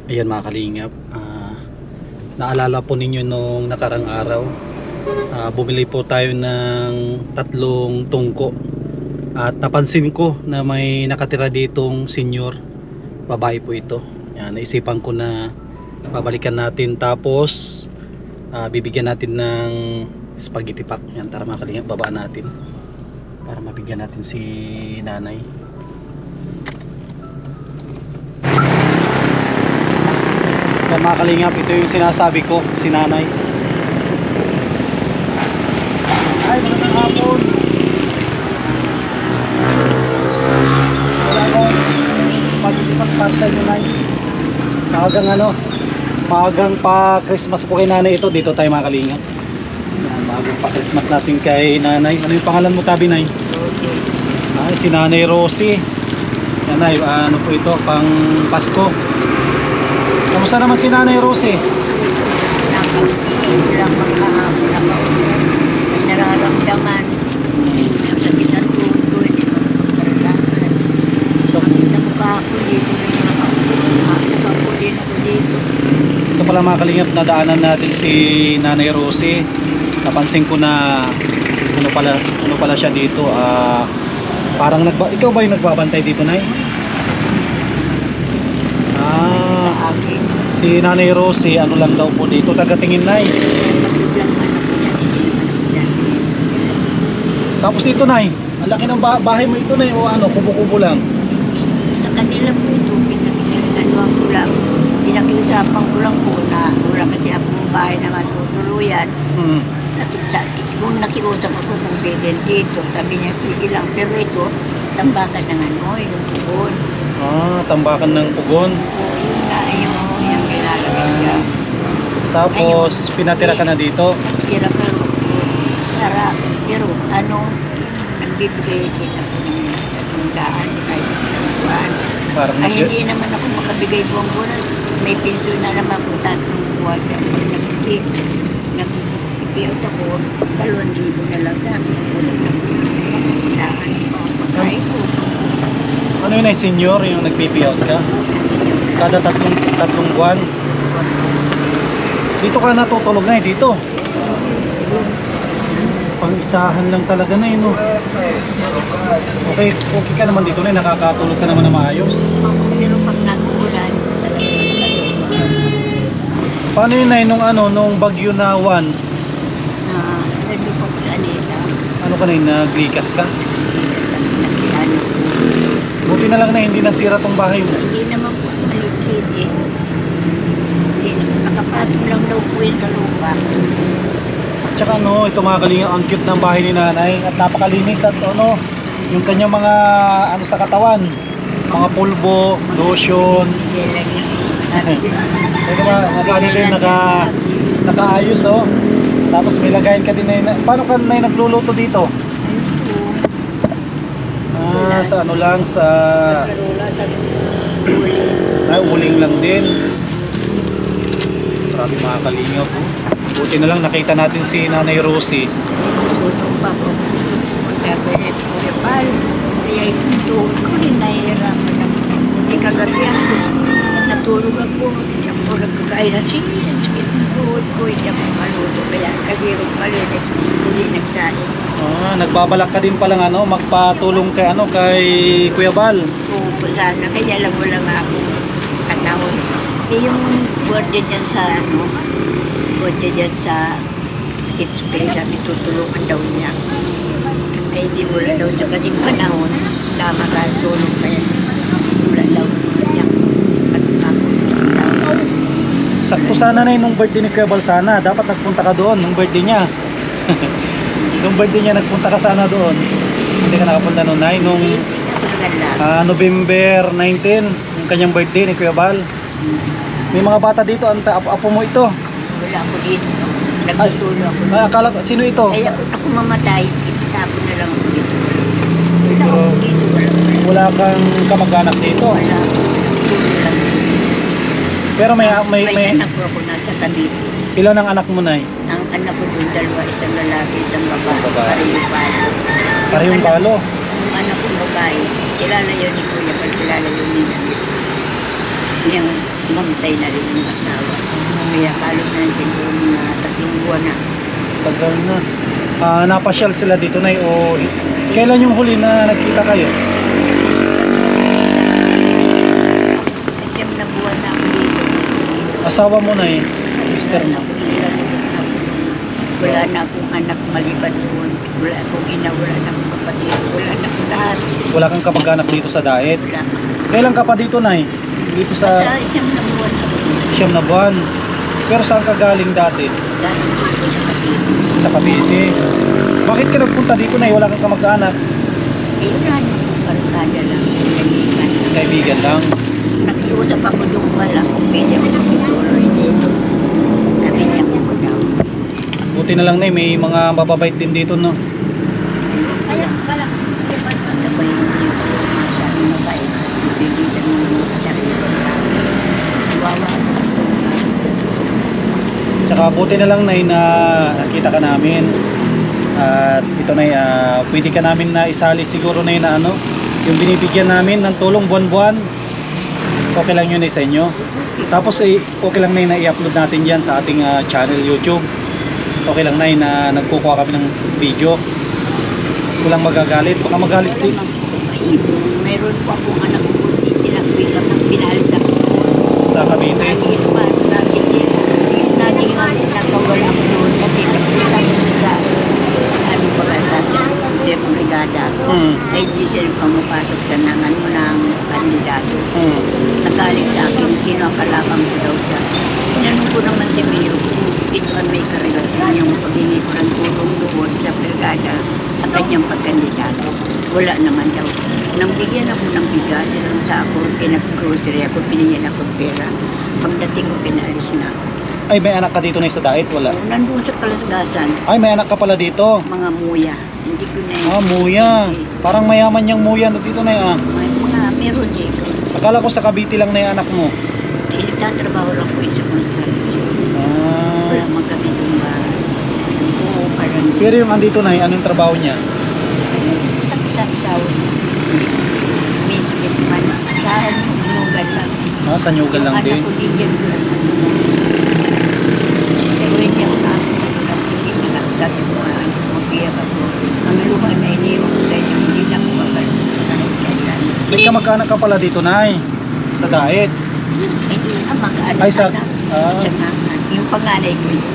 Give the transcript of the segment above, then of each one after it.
Ayan mga kalingap, naalala po ninyo nung nakarang araw, bumili po tayo ng tatlong tungko at napansin ko na may nakatira ditong senior, babae po ito. Yan, naisipan ko na babalikan natin, tapos bibigyan natin ng spaghetti pack. Yan, tara mga kalingap, baba natin para mabigyan natin si nanay. Yan mga kalingap, ito yung sinasabi ko, si nanay. Ay, magandang hapon. Wala ko spaghetti pack para sa inyo, nay. Maagang pa Christmas po kay nanay ito. Dito tayo mga kalingap. Yan, maagang pa Christmas natin kay nanay. Ano yung pangalan mo, tabi, nay? Ay, si Nanay Rosie. Yan, nay, ano po ito, pang Pasko. Kamusta naman si Nanay Rosie? Nararamdaman ang sakit ng tuhod, hindi ko mapagkaragaan. Nakuha ako dito, nakaupo din ako dito. Ito pala mga kalingap, nadaanan natin si Nanay Rosie. Napansin ko na ano pala siya dito. Parang ikaw ba yung nagbabantay dito, nay? Akin, Si Nanay Rosie, ano lang daw po dito, tagatingin, nay. magbibilang anak ko yan, hindi naman yan. Tapos ito, nay, ang laki ng bahay mo ito, nay, o ano, kubo-kubo lang. Sa kanila po ito, pinagkaganuan ko lang. Pinakiusapan ko lang po na wala kasi akong bahay naman tutuluyan. Kung nakiusap ako kung pwede dito, sabi niya pwede lang. Pero ito, tambakan ng ano, yung pugon. Tambakan ng pugon. Yun nga, yung nilalagay niya. Tapos pinatira ka na dito. Tira pero nagbibigay din ako ng katundaan kahit buwan. Parang Ay hindi naman ako makabigay buwan-buwan. May pension na naman kung 3 buwan. Nag-pay-out ako, 2,000 na lang sa akin. Kailangan ko ang pagkain ko. Ano yun, ay senior yung nagpipiyout ka? Kada tatlong buwan. Dito ka natutulog na, dito. Pang-isahan lang talaga na yun, no? Okay ka naman dito na, nakakatulog ka naman na maayos. Pero pag nag-uulan, Paano yun, nay, nung bagyo na 1? nandun po ko sa Anita. Ano ka na yun, naglikas ka? Nagkiano. Buti na lang na hindi nasira tong bahay mo. Hindi naman po maligpit eh. Hindi naman nakapatong lang daw po yun sa lupa. Tsaka ito mga kalingap, ang cute ng bahay ni nanay at napakalinis at yung kanyang mga sa katawan, mga pulbo, lotion. Hindi lang yun. Ito ba, din nakaayos, oh. Tapos may lagayin ka din na, paano ka na nagluluto dito? Sa ano lang, sa uling lang din. Marami mga kalingap, oh. Buti na lang nakita natin si Nanay Rosie. Tutong pa po. Magkabinet ko rin pal. Kaya yung tuhod ko rin nahihirapan na. Hindi kagabihan ko. Natulog ako. Hindi ako nagkakain na sige. Sakit ng tuhod ko. Hindi ako maluto. Kaya kagirong malinis. Hindi nagsahin. Nagbabalak ka din palang magpatulong kay Kuya Bal. Oo po sana. Kaya alam mo lang ako. Kanahon. Yung guardia dyan sa guardia dyan sa kids play. Sabi tutulungan daw niya. Kaya di wala daw sa kasing panahon na makatulong kaya wala daw niya. Sakto sana na nung birthday ni Kuya Bal sana. Dapat nagpunta ka doon nung birthday niya. Nung birthday niya nagpunta ka sana doon. Hindi ka nakapunta noon, nay. Nung November 19, yung kanyang birthday ni Kuya Bal. May mga bata dito. Apo mo ito. Wala ako dito. Nagtutulong ako. Akala ko, sino ito? Kaya kung ako mamatay, itapon na lang ako dito. Wala ako dito. Wala kang kamag-anak dito. Wala ako. Tulong lang. Pero may anak ko ako nasa tabi. ilan ang anak mo, nay? Ang anak ko doon, 2, isang lalaki, isang Isang babae. babae. Parehong palo. Parehong palo. Ang anak ko babae, kilala yun ni Kuya, pag kilala yun ni Nanay. Yung namatay na rin yung asawa. Kaya kalo na rin siguro mga 3 buwan na. Tagal na. Napasyal sila dito na o kailan yung huli na nagkita kayo? Siyam na buwan na ako dito. Asawa mo na mister mo. Wala na akong anak maliban doon. Wala akong ina, wala na akong kapatid. Wala na akong lahat. Wala kang kamag-anak dito sa Daet. Wala. Kailan ka pa dito na Dito Sa sa siyam na buwan na ako. siyam na buwan. Pero saan ka galing dati? Dahil ako sa kapatid. Sa Cavite. Bakit ka nagpunta dito na wala kang kamag-anak? Eh, wala na akong barkada lang. Kaibigan. Kaibigan lang. Nakiusap ako doon wala kung pwede ako magtuloy dito. Nabigyan ko daw. Buti na lang may mga mababait din dito no. Kaya pala kasi ano ba yung masyadong mabait. Nabigitan mo mga sarili ko na. Wawa. Tsaka buti na lang na nakita ka namin. At ito pwede ka namin na isali siguro na ano, yung binibigyan namin ng tulong buwan-buwan. Okay lang yun sa inyo. Tapos okay lang na i-upload natin yan sa ating channel YouTube. Okay lang na nagkukuha kami ng video. Walang magagalit. Baka magalit si... Mayroon po akong anak ko. Tinagbilang ng pinalit ako. Sa Cavite. Lagi pa. Lagi nga nakawala ako doon. Kasi nagbilang ko sa ano pa ba sa brigada. Ay di sila pumapasok sa nangan mo ng kandidato. Nagaling sa akin, kinakalaban ko daw siya. Tinanong ko naman si Mayo kung ito ang may karelasyon yung paghingi ko ng tulong doon sa brigada sa kanyang pagkandidato. Wala naman daw. Nang bigyan ako ng bigas, lang sa ako, pinag-grocery ako, pinigyan ako ng pera. Pagdating ko, pinalis na ako. Ay, may anak ka dito na sa Daet? Wala? Nandun sa Kalasgasan, Ay, may anak ka pala dito. mga muya. Hindi ko na Muya. Parang mayaman yung muya na dito na Mga meron dito. Akala ko sa Cavite lang na yung anak mo. Tatrabaho lang po sa construction. Wala magkabitong bahay. Oo, parang Pero yung andito na anong trabaho niya? Saksaw. Misbit man. Saan nugan lang. Sa Nyugan lang din. Anak ko din yan lang. Pero hindi ako hindi nakaksabi ko mag-iyak ako. Ang luha na iniwan ko tayo hindi na ako magkakaroon. May kamag-anak ka pala dito, Nay. Sa Daet. Hindi na mag-anak. Ay, sa- Yung panganay ko yun.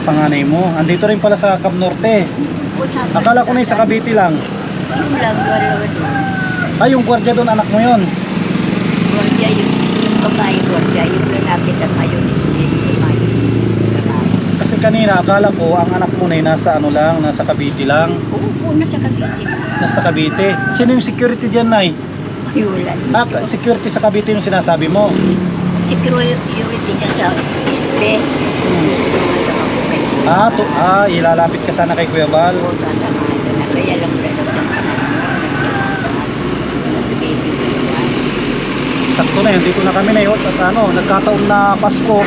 Panganay mo. Andito rin pala sa Cab Norte. Akala ko na sa Cavite lang. Yung lang, wala doon. Ay, yung gwardiya doon, anak mo yon. Gwardiya yung babae, gwardiya yung lalaki sa mayon. Yung babae. Kasi kanina, akala ko, ang anak mo na nasa nasa Cavite lang. Oo, nasa Cavite. Nasa Cavite. Sino yung security dyan, Nay? Ay, wala. Security sa Cavite yung sinasabi mo. Security ka sa ispe. Ilalapit ka sana kay Kuya Bal. Oo, sasamahan ka na. Kaya lang wala daw sa Sakto na, dito na kami na yun. At nagkataon na Pasko.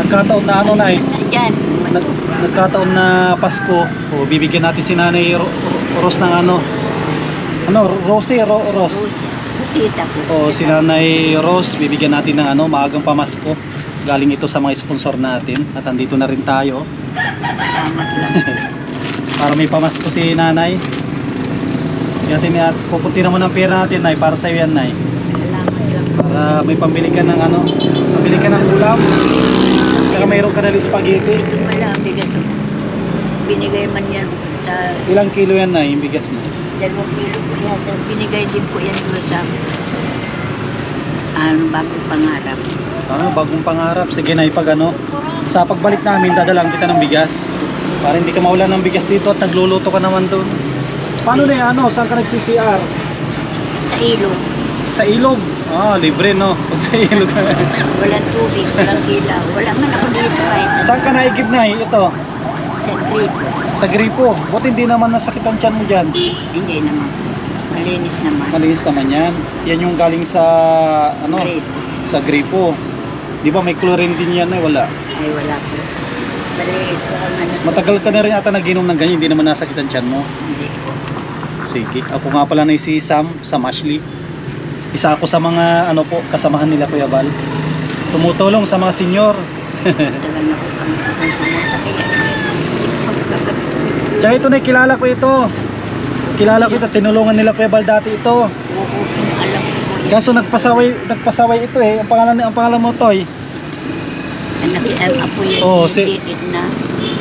Nagkataon na Diyan. Nagkataon na Pasko. Bibigyan natin si Nanay Ros ng Rosie, Ros. Kita ko. Si Nanay Ros, bibigyan natin ng maagang pamasko. Galing ito sa mga sponsor natin. At andito na rin tayo. Salamat lang. Para may pamasko si Nanay. At pupunti naman ng pera natin, Nay, para sa iyo yan, Nay. Salamat lang. Para may pambili ka ng pambili ka ng ulam. Kaya mayroon ka na spaghetti. Wala, bigas ko. Binigay man yan sa Ilang kilo yan, Nay, yung bigas mo? 2 kilo po yata. Binigay din po yan doon sa bagong pangarap. Bagong pangarap. Sige, Nay, sa pagbalik namin, dadalang kita ng bigas. Para hindi ka maulan ng bigas dito at nagluluto ka naman doon. Paano na saan ka nagsi-CR? Sa ilog. Sa ilog? Libre no? Pag sa ilog. Walang tubig, walang ilaw. Wala man ako dito kahit Saan ka naigib, Nay? Ito? sa gripo. Sa gripo. Buti hindi naman nasakit ang tiyan mo dyan. Hindi naman. Malinis naman. Malinis naman yan. Yan yung galing sa Gripo. sa gripo. Di ba may chlorine din yan? Wala. Ay, wala po. Bali, ito ang Matagal ka na rin ata naginom ng ganyan. Hindi naman nasakit ang tiyan mo. Hindi po. Sige. Ako nga pala na si Sam Ashley. Isa ako sa mga ano po, kasamahan nila Kuya Bal. Tumutulong sa mga senior. Tagal na ko kami akong pumunta kaya pagkagabi. Tsaka ito na, kilala ko ito. Kilala ko ito, tinulungan nila Kuya Bal dati ito. Oo, alam ko po yan. Kaso nagpasaway ito eh. Ang pangalan mo Toy. Ang apo yan, Oo, si Edna.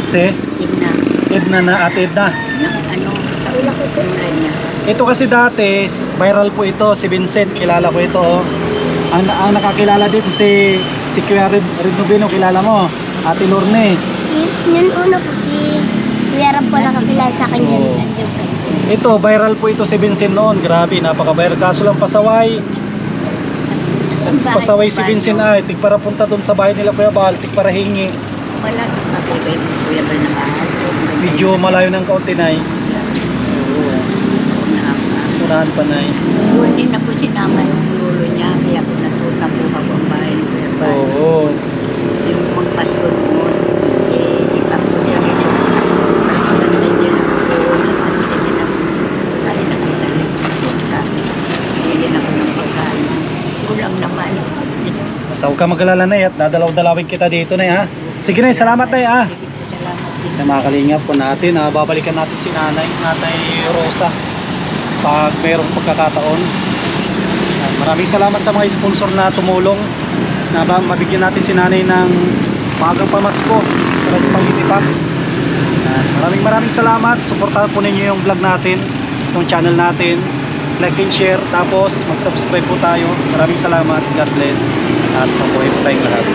Si Edna. Edna na, Ate Edna. Ano, kulay niya. Ito kasi dati, viral po ito, si Vincent, kilala ko ito. Oh. Ang nakakilala dito si Kuya Red Nubino, kilala mo. Ate Lorne. Yun una po si Kuya Rab po nakakilala sa akin yun. Oo. Ito, viral po ito si Vincent noon. Grabe, napaka-viral. Kaso lang pasaway. Pasaway si Vincent ay, tigpara punta doon sa bahay nila Kuya Bal, tigpara hingi. Wala ko makikay mo kuya ba na maas. Medyo malayo ng kaunti na eh. Unahan pa na eh. Doon din ako sinama yung lulo niya, kaya ko natuta po ako ang bahay ni Kuya Bal. Oo. Yung magpasko noon, di pa ko niya maganda niya na ako, nagpatid niya na ako, dahil nakagaling punta. Hindi ako ng pagkain. Kulang naman. Basta huwag ka mag-alala na eh, at dadalaw-dalawin kita dito na eh, ha. Sige na, salamat na eh, ha. Sige po, salamat din. Na mga kalingap po natin, babalikan natin si Nanay Rosa pag mayroong pagkakataon. Maraming salamat sa mga sponsor na tumulong na mabigyan natin si Nanay ng maagang pamasko para sa pagtitipak. Maraming salamat. Suportahan po ninyo yung vlog natin, yung channel natin. Like and share, tapos mag-subscribe po tayo. Maraming salamat. God bless. At mabuhay po tayong lahat.